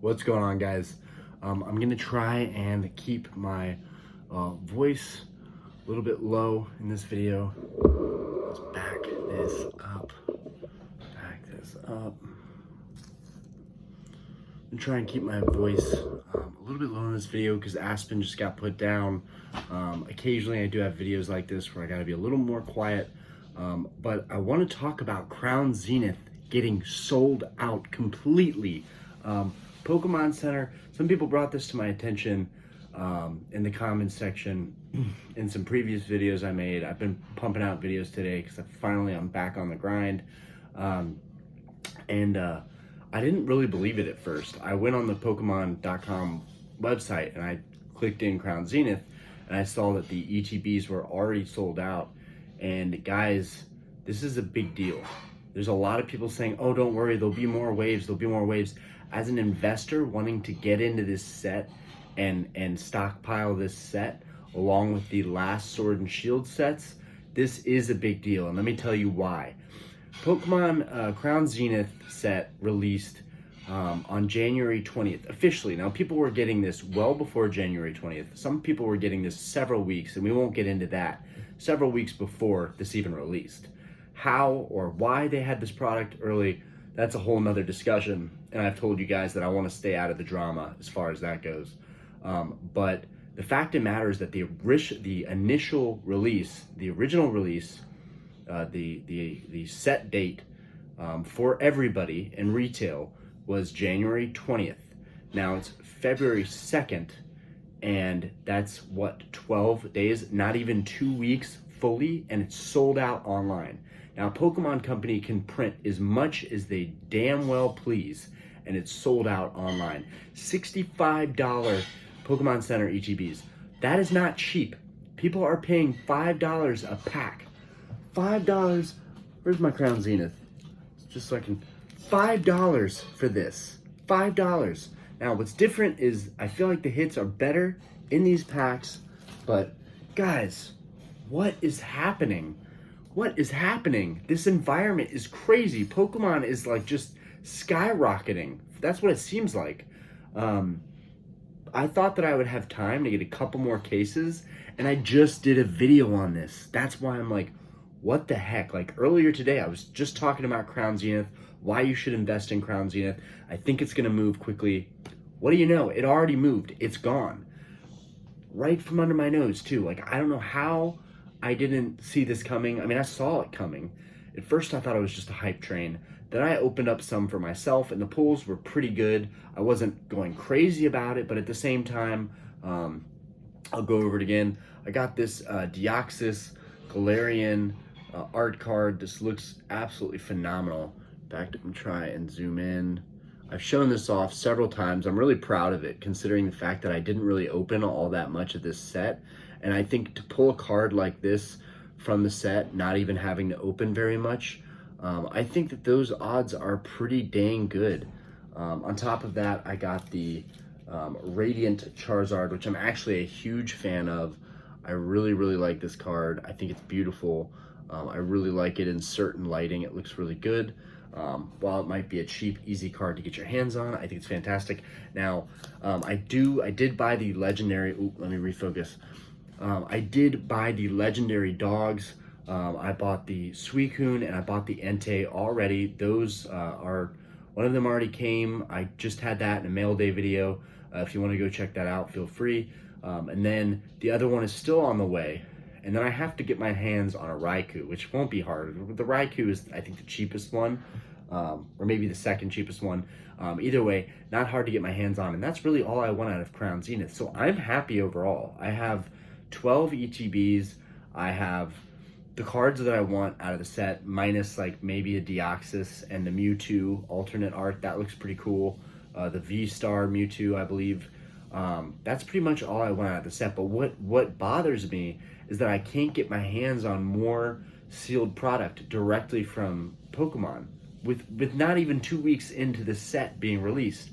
What's going on, guys? I'm gonna try and keep my voice a little bit low in this video. Let's back this up. I'm try and keep my voice a little bit low in this video because Aspen just got put down. Occasionally I do have videos like this where I gotta be a little more quiet, but I want to talk about Crown Zenith getting sold out completely. Pokemon Center, some people brought this to my attention in the comments section in some previous videos I made. I've been pumping out videos today because I'm back on the grind. I didn't really believe it at first. I went on the Pokemon.com website and I clicked in Crown Zenith and I saw that the ETBs were already sold out. And guys, this is a big deal. There's a lot of people saying, oh, don't worry, there'll be more waves, there'll be more waves. As an investor wanting to get into this set and stockpile this set along with the last Sword and Shield sets, this is a big deal. And let me tell you why. Pokemon Crown Zenith set released on January 20th, officially. Now, people were getting this well before January 20th. Some people were getting this several weeks, and we won't get into that, several weeks before this even released. How or why they had this product early, that's a whole nother discussion. And I've told you guys that I want to stay out of the drama as far as that goes. But the fact of the matter is that the initial release, the original release, the set date for everybody in retail was January 20th. Now it's February 2nd, and that's what, 12 days, not even 2 weeks fully, and it's sold out online. Now, Pokemon Company can print as much as they damn well please, and it's sold out online. $65 Pokemon Center ETBs. That is not cheap. People are paying $5 a pack. $5. Where's my Crown Zenith? Just so I can. $5 for this. $5. Now, what's different is I feel like the hits are better in these packs, but guys, what is happening? What is happening? This environment is crazy. Pokemon is like just skyrocketing. That's what it seems like. I thought that I would have time to get a couple more cases, and I just did a video on this. That's why I'm like, what the heck? Like earlier today, I was just talking about Crown Zenith, why you should invest in Crown Zenith. I think it's gonna move quickly. What do you know? It already moved. It's gone. Right from under my nose too. Like, I don't know how I didn't see this coming. I mean, I saw it coming. At first, I thought it was just a hype train. Then I opened up some for myself, and the pulls were pretty good. I wasn't going crazy about it, but at the same time, I'll go over it again. I got this Deoxys Galarian art card. This looks absolutely phenomenal. In fact, I'm gonna try and zoom in. I've shown this off several times. I'm really proud of it, considering the fact that I didn't really open all that much of this set. And I think to pull a card like this from the set, not even having to open very much, I think that those odds are pretty dang good. On top of that, I got the Radiant Charizard, which I'm actually a huge fan of. I really, really like this card. I think it's beautiful. I really like it in certain lighting. It looks really good. While it might be a cheap, easy card to get your hands on, I think it's fantastic. Now, I did buy the legendary, let me refocus. I did buy the legendary dogs. I bought the Suicune and I bought the Entei already. Those one of them already came. I just had that in a mail day video. If you want to go check that out, feel free. And then the other one is still on the way. And then I have to get my hands on a Raikou, which won't be hard. The Raikou is, I think, the cheapest one, or maybe the second cheapest one. Either way, not hard to get my hands on. And that's really all I want out of Crown Zenith. So I'm happy overall. I have 12 ETBs. I have the cards that I want out of the set, minus like maybe a Deoxys and the Mewtwo alternate art. That looks pretty cool. The V-Star Mewtwo, I believe. That's pretty much all I want out of the set. But what bothers me is that I can't get my hands on more sealed product directly from Pokemon with not even 2 weeks into the set being released.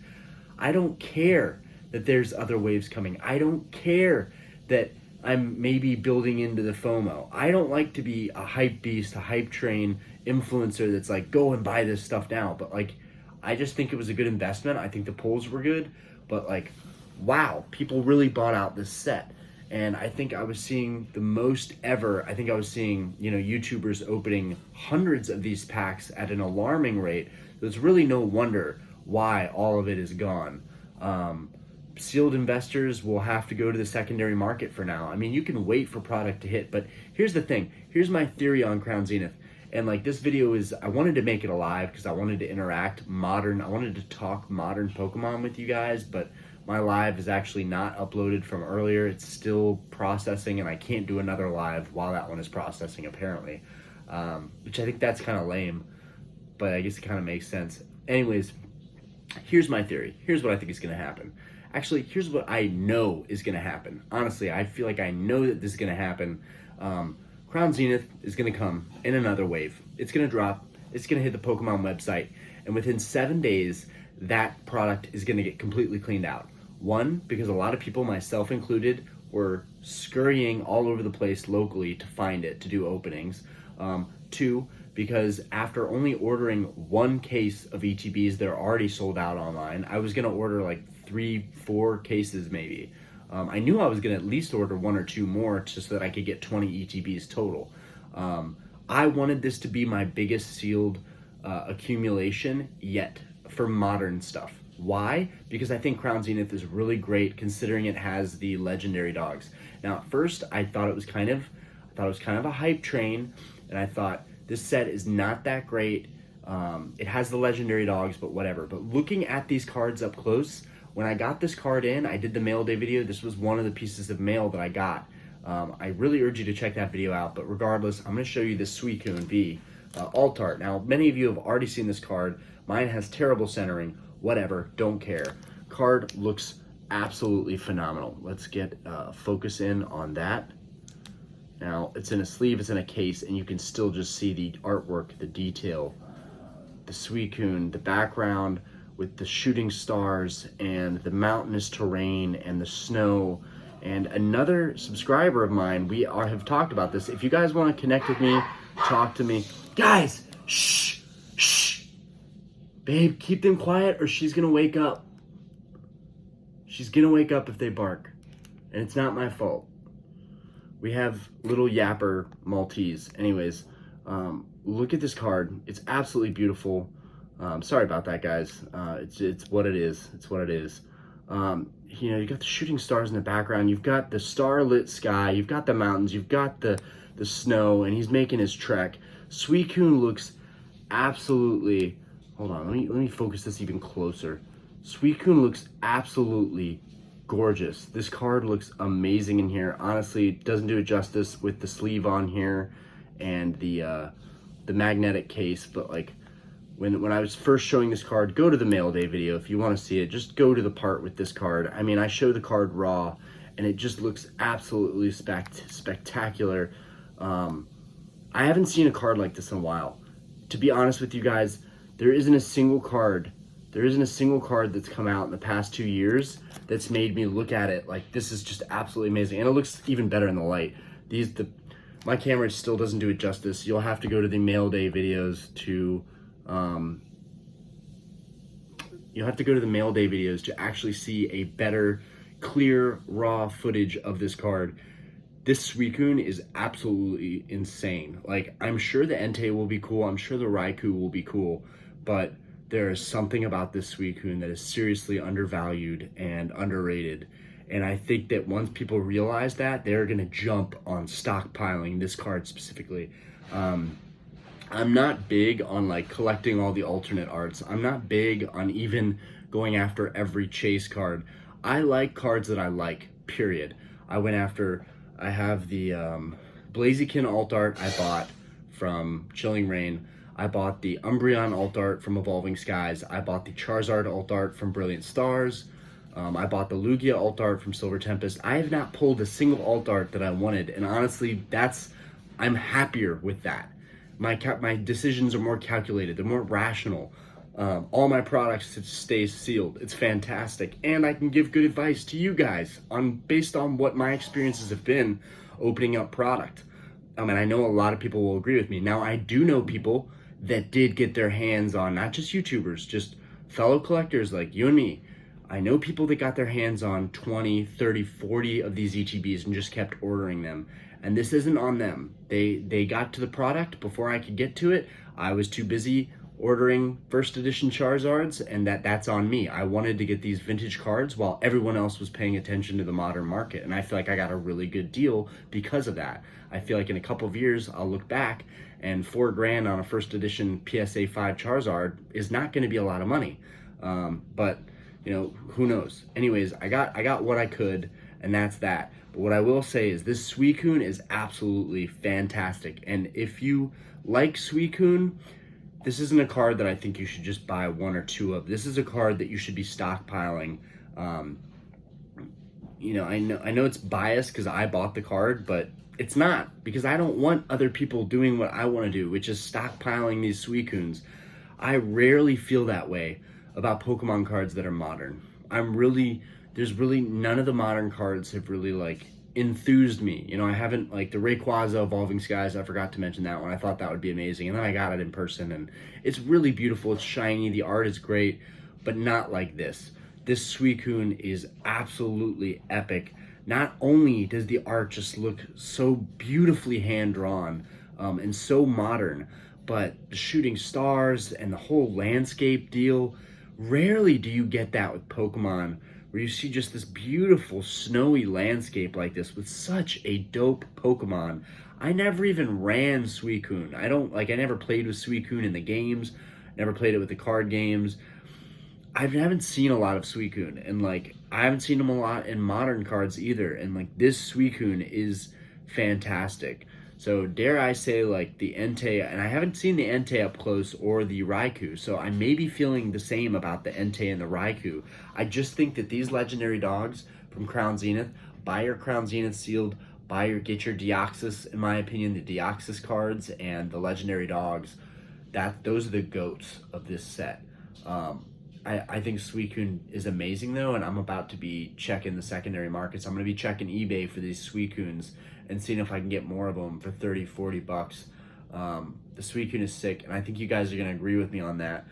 I don't care that there's other waves coming. I don't care that I'm maybe building into the FOMO. I don't like to be a hype beast, a hype train influencer that's like, go and buy this stuff now. But like, I just think it was a good investment. I think the pulls were good, but like, wow, people really bought out this set. And I think I was seeing the most ever. I think I was seeing, YouTubers opening hundreds of these packs at an alarming rate. There's really no wonder why all of it is gone. Sealed investors will have to go to the secondary market for now. I mean, you can wait for product to hit, but here's the thing. Here's my theory on Crown Zenith. And like, this video is, I wanted to make it alive because I wanted to interact I wanted to talk modern Pokemon with you guys, but my live is actually not uploaded from earlier. It's still processing, and I can't do another live while that one is processing, apparently. Which I think that's kind of lame, but I guess it kind of makes sense. Anyways, here's my theory. Here's what I think is going to happen. Actually, here's what I know is going to happen. Honestly, I feel like I know that this is going to happen. Crown Zenith is going to come in another wave. It's going to drop. It's going to hit the Pokemon website. And within 7 days, that product is going to get completely cleaned out. One, because a lot of people, myself included, were scurrying all over the place locally to find it, to do openings. Two, because after only ordering one case of ETBs that are already sold out online, I was going to order like 3-4 cases maybe. I knew I was going to at least order 1 or 2 more just so that I could get 20 ETBs total. I wanted this to be my biggest sealed accumulation yet for modern stuff. Why? Because I think Crown Zenith is really great considering it has the legendary dogs. Now at first I thought it was kind of a hype train, and I thought this set is not that great. It has the legendary dogs, but whatever. But looking at these cards up close, when I got this card in, I did the mail day video. This was one of the pieces of mail that I got. I really urge you to check that video out, but regardless, I'm going to show you this Suicune V alt art. Now, many of you have already seen this card. Mine has terrible centering. Whatever, don't care. Card looks absolutely phenomenal. Let's get focus in on that. Now, it's in a sleeve, it's in a case, and you can still just see the artwork, the detail, the Suicune, the background with the shooting stars and the mountainous terrain and the snow. And another subscriber of mine, have talked about this. If you guys want to connect with me, talk to me. Guys, shh. Babe, keep them quiet or she's gonna wake up. She's gonna wake up if they bark. And it's not my fault. We have little yapper Maltese. Anyways, look at this card. It's absolutely beautiful. Sorry about that, guys. It's what it is. It's what it is. You got the shooting stars in the background. You've got the starlit sky. You've got the mountains. You've got the snow, and he's making his trek. Suicune looks absolutely... Hold on, let me focus this even closer. Suicune looks absolutely gorgeous. This card looks amazing in here. Honestly, it doesn't do it justice with the sleeve on here and the magnetic case, but like when I was first showing this card, go to the mail day video if you want to see it. Just go to the part with this card. I mean, I show the card raw and it just looks absolutely spectacular. I haven't seen a card like this in a while. To be honest with you guys, there isn't a single card that's come out in the past 2 years that's made me look at it like this is just absolutely amazing. And it looks even better in the light. My camera still doesn't do it justice. You'll have to go to the mail day videos to actually see a better, clear, raw footage of this card. This Suicune is absolutely insane. Like, I'm sure the Entei will be cool. I'm sure the Raikou will be cool. But there is something about this Suicune that is seriously undervalued and underrated. And I think that once people realize that, they're going to jump on stockpiling this card specifically. I'm not big on like collecting all the alternate arts. I'm not big on even going after every chase card. I like cards that I like, period. I have the Blaziken alt art I bought from Chilling Reign. I bought the Umbreon alt art from Evolving Skies. I bought the Charizard alt art from Brilliant Stars. I bought the Lugia alt art from Silver Tempest. I have not pulled a single alt art that I wanted, and honestly, I'm happier with that. My decisions are more calculated. They're more rational. All my products stay sealed. It's fantastic, and I can give good advice to you guys based on what my experiences have been opening up product. And I know a lot of people will agree with me. Now, I do know people that did get their hands on, not just YouTubers, just fellow collectors like you and me, I know people that got their hands on 20, 30, 40 of these ETBs and just kept ordering them. And this isn't on them. They got to the product before I could get to it. I was too busy ordering first edition Charizards, and that's on me. I wanted to get these vintage cards while everyone else was paying attention to the modern market, and I feel like I got a really good deal because of that. I feel like in a couple of years I'll look back and $4,000 on a first edition PSA 5 Charizard is not going to be a lot of money, but you know, who knows. Anyways, I got what I could, and that's that. But what I will say is this Suicune is absolutely fantastic, and if you like Suicune, this isn't a card that I think you should just buy one or two of. This is a card that you should be stockpiling. You know, I know it's biased because I bought the card, but it's not, because I don't want other people doing what I want to do, which is stockpiling these Suicunes. I rarely feel that way about Pokemon cards that are modern. There's really none of the modern cards have really like enthused me. You know, I haven't, like the Rayquaza Evolving Skies, I forgot to mention that one. I thought that would be amazing, and then I got it in person, and it's really beautiful. It's shiny, the art is great, but not like this. This Suicune is absolutely epic. Not only does the art just look so beautifully hand-drawn and so modern, but the shooting stars and the whole landscape deal, rarely do you get that with Pokemon, where you see just this beautiful snowy landscape like this with such a dope Pokemon. I never even ran Suicune. I never played with Suicune in the games, never played it with the card games. I haven't seen a lot of Suicune, and like I haven't seen them a lot in modern cards either, and like this Suicune is fantastic. So dare I say, like the Entei, and I haven't seen the Entei up close or the Raikou, so I may be feeling the same about the Entei and the Raikou. I just think that these legendary dogs from Crown Zenith, buy your Crown Zenith sealed, get your Deoxys, in my opinion, the Deoxys cards and the legendary dogs, those are the GOATs of this set. I think Suicune is amazing though, and I'm about to be checking the secondary markets. I'm going to be checking eBay for these Suicunes and seeing if I can get more of them for 30, 40 bucks. The Suicune is sick, and I think you guys are going to agree with me on that.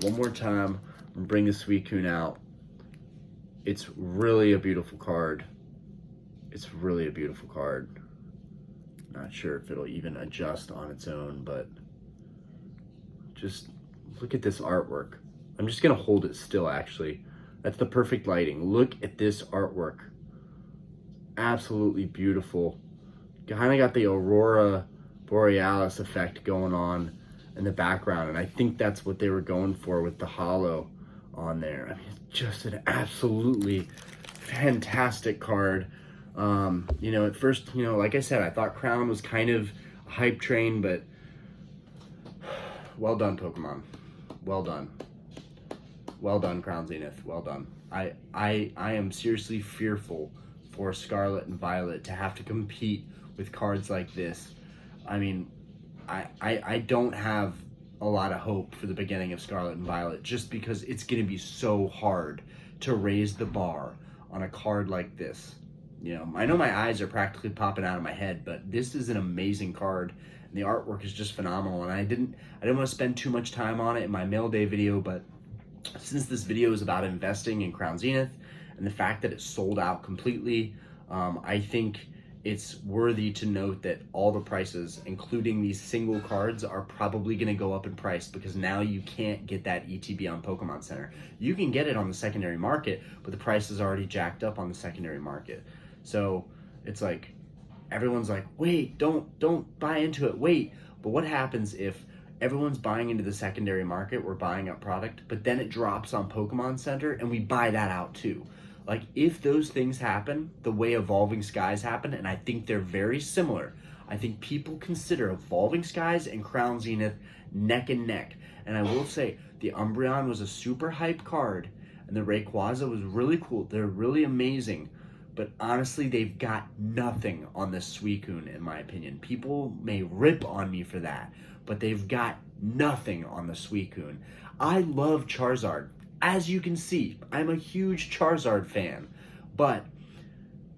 One more time, I'm going to bring the Suicune out. It's really a beautiful card. It's really a beautiful card. Not sure if it'll even adjust on its own, but just look at this artwork. I'm just gonna hold it still, actually. That's the perfect lighting. Look at this artwork. Absolutely beautiful. Kind of got the Aurora Borealis effect going on in the background, and I think that's what they were going for with the holo on there. I mean, it's just an absolutely fantastic card. You know, at first, you know, like I said, I thought Crown was kind of a hype train, but well done, Pokemon. Well done. Well done, Crown Zenith. Well done. I am seriously fearful for Scarlet and Violet to have to compete with cards like this. I mean, I don't have a lot of hope for the beginning of Scarlet and Violet, just because it's going to be so hard to raise the bar on a card like this. You know, I know my eyes are practically popping out of my head, but this is an amazing card, and the artwork is just phenomenal. And I didn't want to spend too much time on it in my mail day video, but since this video is about investing in Crown Zenith and the fact that it sold out completely, I think it's worthy to note that all the prices, including these single cards, are probably going to go up in price, because now you can't get that ETB on Pokemon Center. You can get it on the secondary market, but the price is already jacked up on the secondary market. So it's like, everyone's like, wait, don't buy into it, wait. But what happens if everyone's buying into the secondary market, we're buying up product, but then it drops on Pokemon Center and we buy that out too? Like, if those things happen the way Evolving Skies happen, and I think they're very similar, I think people consider Evolving Skies and Crown Zenith neck and neck. And I will say, the Umbreon was a super hype card, and the Rayquaza was really cool. They're really amazing. But honestly, they've got nothing on the Suicune, in my opinion. People may rip on me for that, but they've got nothing on the Suicune. I love Charizard. As you can see, I'm a huge Charizard fan. But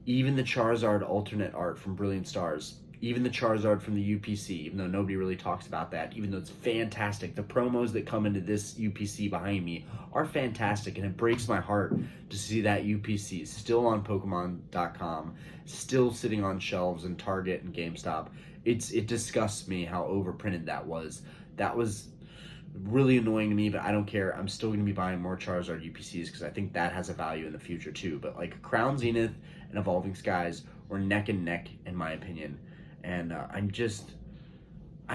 even the Charizard alternate art from Brilliant Stars, even the Charizard from the UPC, even though nobody really talks about that, even though it's fantastic. The promos that come into this UPC behind me are fantastic, and it breaks my heart to see that UPC still on Pokemon.com, still sitting on shelves in Target and GameStop. It disgusts me how overprinted that was. That was really annoying to me, but I don't care. I'm still going to be buying more Charizard UPCs because I think that has a value in the future too. But like Crown Zenith and Evolving Skies were neck and neck in my opinion, and I'm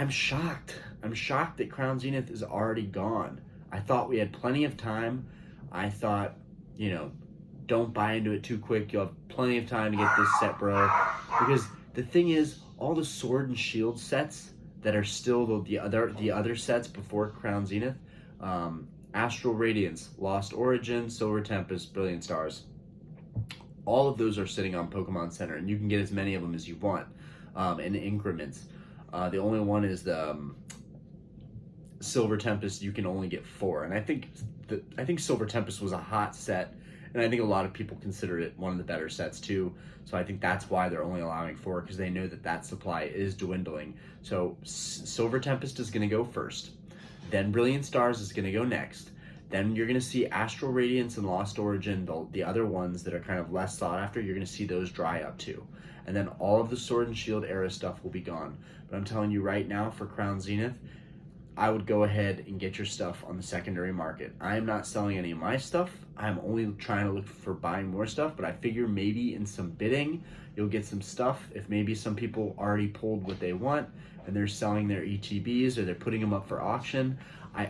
shocked. I'm shocked that Crown Zenith is already gone. I thought we had plenty of time. I thought, don't buy into it too quick. You'll have plenty of time to get this set, bro. Because the thing is, all the Sword and Shield sets that are still the other sets before Crown Zenith, Astral Radiance, Lost Origin, Silver Tempest, Brilliant Stars, all of those are sitting on Pokemon Center, and you can get as many of them as you want in increments. The only one is the Silver Tempest. You can only get 4, and I think Silver Tempest was a hot set, and I think a lot of people consider it one of the better sets too. So I think that's why they're only allowing 4, because they know that supply is dwindling. So Silver Tempest is going to go first, then Brilliant Stars is going to go next. Then you're going to see Astral Radiance and Lost Origin, the other ones that are kind of less sought after, you're going to see those dry up too. And then all of the Sword and Shield era stuff will be gone. But I'm telling you right now, for Crown Zenith, I would go ahead and get your stuff on the secondary market. I am not selling any of my stuff. I'm only trying to look for buying more stuff, but I figure maybe in some bidding, you'll get some stuff. If maybe some people already pulled what they want and they're selling their ETBs or they're putting them up for auction.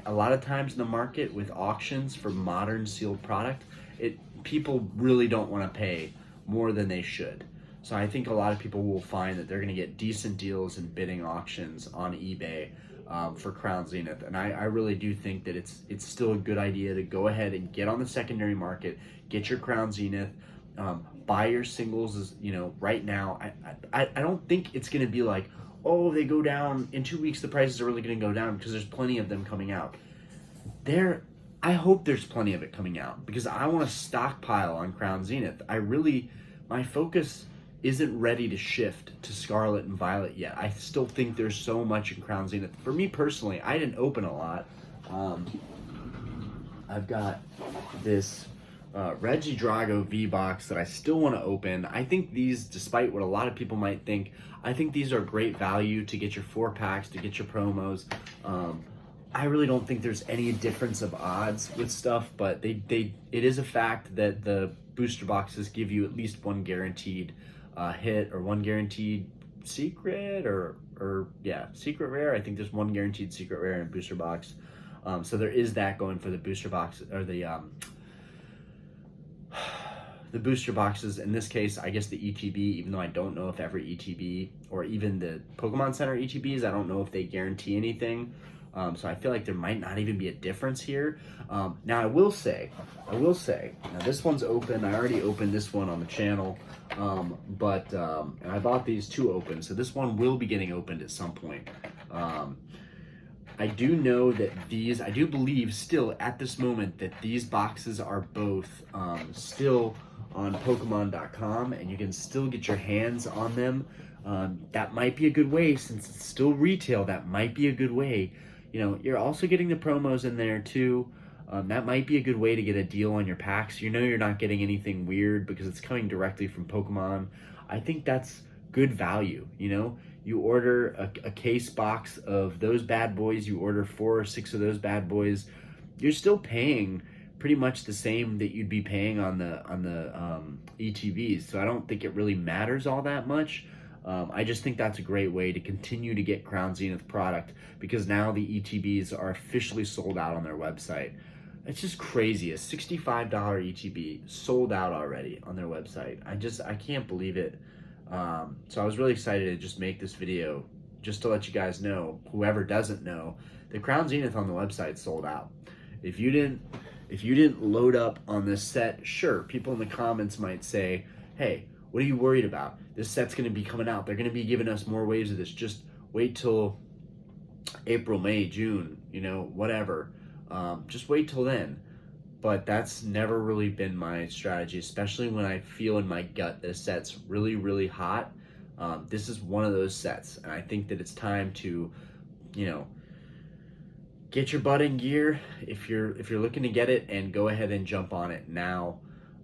A lot of times in the market with auctions for modern sealed product, people really don't want to pay more than they should. So I think a lot of people will find that they're going to get decent deals in bidding auctions on eBay for Crown Zenith, and I really do think that it's still a good idea to go ahead and get on the secondary market, get your Crown Zenith, buy your singles. Right now, I don't think it's going to be like, oh, they go down in 2 weeks. The prices are really going to go down, because there's plenty of them coming out. I hope there's plenty of it coming out, because I want to stockpile on Crown Zenith. My focus isn't ready to shift to Scarlet and Violet yet. I still think there's so much in Crown Zenith. For me personally, I didn't open a lot. I've got this Regidrago V box that I still want to open. I think these, despite what a lot of people might think, I think these are great value to get your 4 packs, to get your promos. I really don't think there's any difference of odds with stuff, but it is a fact that the booster boxes give you at least one guaranteed hit, or one guaranteed secret, or secret rare. I think there's one guaranteed secret rare in a booster box. So there is that going for the booster box, or the booster boxes. In this case, I guess the ETB, even though I don't know if every ETB, or even the Pokemon Center ETBs, I don't know if they guarantee anything. So I feel like there might not even be a difference here. Now I will say, now this one's open. I already opened this one on the channel, and I bought these 2 open, so this one will be getting opened at some point. I do know that I do believe still at this moment that these boxes are both still on Pokemon.com, and you can still get your hands on them. That might be a good way, since it's still retail. That might be a good way. You're also getting the promos in there too. That might be a good way to get a deal on your packs. You're not getting anything weird because it's coming directly from Pokemon. I think that's good value. You order a case box of those bad boys, you order 4 or 6 of those bad boys, you're still paying pretty much the same that you'd be paying on the ETBs. So I don't think it really matters all that much. I just think that's a great way to continue to get Crown Zenith product, because now the ETBs are officially sold out on their website. It's just crazy. A $65 ETB sold out already on their website. I can't believe it. So I was really excited to just make this video just to let you guys know, whoever doesn't know, the Crown Zenith on the website sold out. If you didn't load up on this set, sure, people in the comments might say, hey, what are you worried about? This set's going to be coming out. They're going to be giving us more waves of this. Just wait till April, May, June, whatever. Just wait till then. But that's never really been my strategy, especially when I feel in my gut that a set's really, really hot. This is one of those sets, and I think that it's time to, you know, get your butt in gear if you're looking to get it, and go ahead and jump on it now.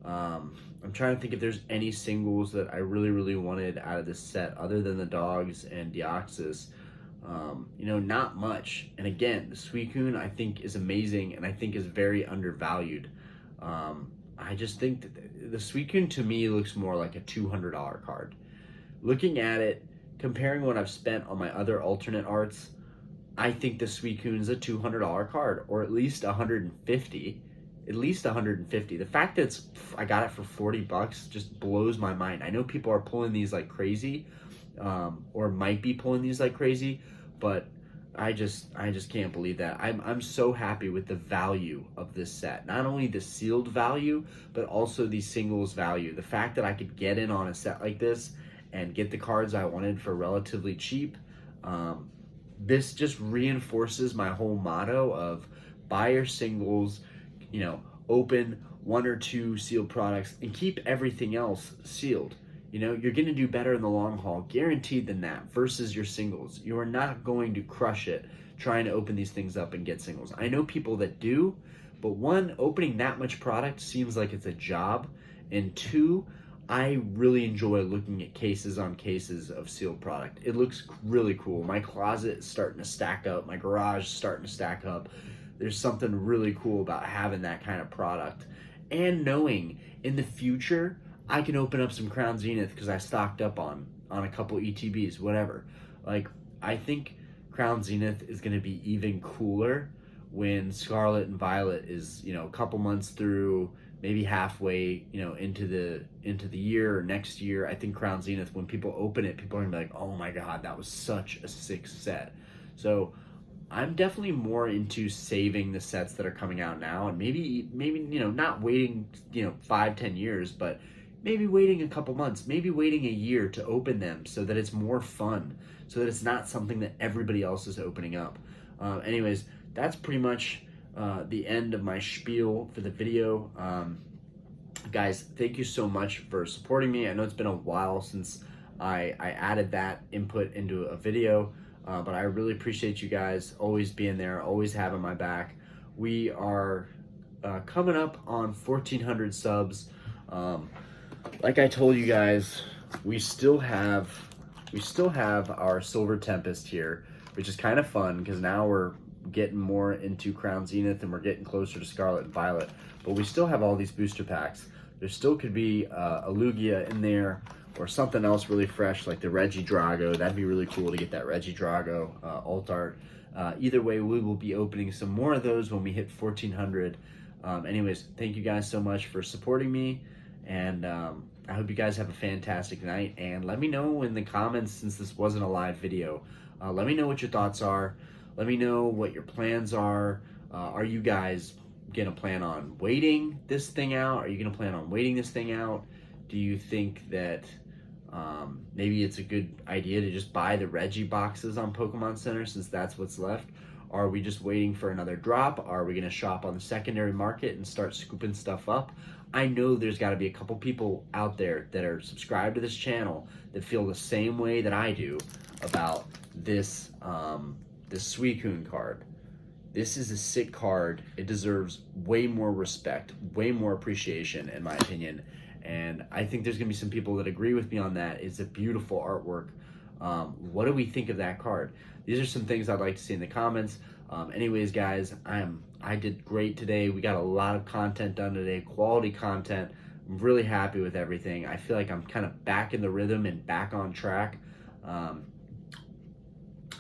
I'm trying to think if there's any singles that I really wanted out of this set other than the dogs and Deoxys. Not much. And again, the Suicune I think is amazing, and I think is very undervalued. I just think that the Suicune to me looks more like a $200 card. Looking at it, comparing what I've spent on my other alternate arts, I think the Suicune is a $200 card, or at least 150. At least 150. The fact that I got it for 40 bucks just blows my mind. I know people are pulling these like crazy, or might be pulling these like crazy, but I just can't believe that. I'm so happy with the value of this set. Not only the sealed value, but also the singles value. The fact that I could get in on a set like this and get the cards I wanted for relatively cheap, this just reinforces my whole motto of buy your singles, open 1 or 2 sealed products and keep everything else sealed. You're going to do better in the long haul, guaranteed, than that versus your singles. You are not going to crush it trying to open these things up and get singles. I know people that do, but one, opening that much product seems like it's a job, and two, I really enjoy looking at cases on cases of sealed product. It looks really cool. My closet is starting to stack up. My garage is starting to stack up. There's something really cool about having that kind of product, and knowing in the future I can open up some Crown Zenith because I stocked up on a couple ETBs, whatever. Like, I think Crown Zenith is going to be even cooler when Scarlet and Violet is, a couple months through, maybe halfway, into the year or next year. I think Crown Zenith, when people open it, people are going to be like, oh my god, that was such a sick set. So I'm definitely more into saving the sets that are coming out now, and maybe not waiting 5-10 years, but maybe waiting a couple months, maybe waiting a year to open them, so that it's more fun, so that it's not something that everybody else is opening up. Anyways, that's pretty much the end of my spiel for the video. Guys, thank you so much for supporting me. I know it's been a while since I added that input into a video, but I really appreciate you guys always being there, always having my back. We are coming up on 1,400 subs. Like I told you guys, we still have our Silver Tempest here, which is kind of fun because now we're getting more into Crown Zenith and we're getting closer to Scarlet and Violet. But we still have all these booster packs. There still could be a Lugia in there, or something else really fresh like the Regidrago. That'd be really cool to get that Regidrago alt art. Either way, we will be opening some more of those when we hit 1,400. Anyways, thank you guys so much for supporting me, and I hope you guys have a fantastic night. And let me know in the comments, since this wasn't a live video, let me know what your thoughts are. Let me know what your plans are. Are you guys gonna plan on waiting this thing out? Are you gonna plan on waiting this thing out? Do you think that maybe it's a good idea to just buy the Reggie boxes on Pokemon Center, since that's what's left? Are we just waiting for another drop? Are we gonna shop on the secondary market and start scooping stuff up? I know there's got to be a couple people out there that are subscribed to this channel that feel the same way that I do about this this Suicune card. This is a sick card. It deserves way more respect, way more appreciation, in my opinion. And I think there's gonna be some people that agree with me on that. It's a beautiful artwork. What do we think of that card? These are some things I'd like to see in the comments. Anyways, guys, I did great today. We got a lot of content done today, quality content. I'm really happy with everything. I feel like I'm kind of back in the rhythm and back on track.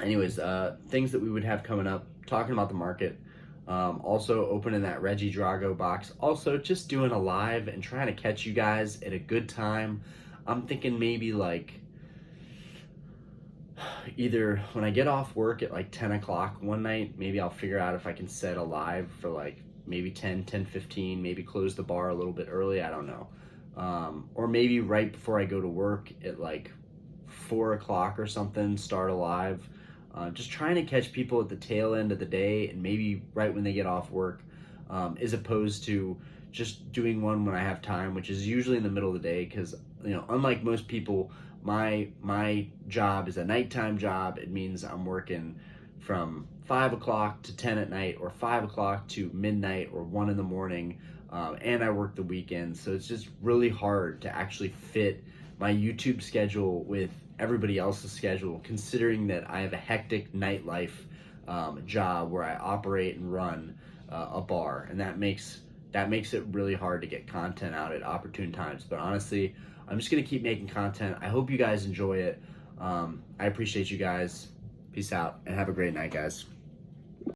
Anyways, things that we would have coming up, talking about the market, also opening that Regidrago box, also just doing a live and trying to catch you guys at a good time. I'm thinking maybe like either when I get off work at like 10 o'clock one night, maybe I'll figure out if I can set a live for like maybe 10:15, maybe close the bar a little bit early, I don't know. Or maybe right before I go to work at like 4 o'clock or something, start a live. Just trying to catch people at the tail end of the day, and maybe right when they get off work, as opposed to just doing one when I have time, which is usually in the middle of the day, because unlike most people, my job is a nighttime job. It means I'm working from 5 o'clock to 10 at night, or 5 o'clock to midnight, or 1 in the morning, and I work the weekends. So it's just really hard to actually fit my YouTube schedule with everybody else's schedule, considering that I have a hectic nightlife job where I operate and run a bar, and that makes it really hard to get content out at opportune times. But honestly, I'm just gonna keep making content. I hope you guys enjoy it. I appreciate you guys. Peace out and have a great night, guys.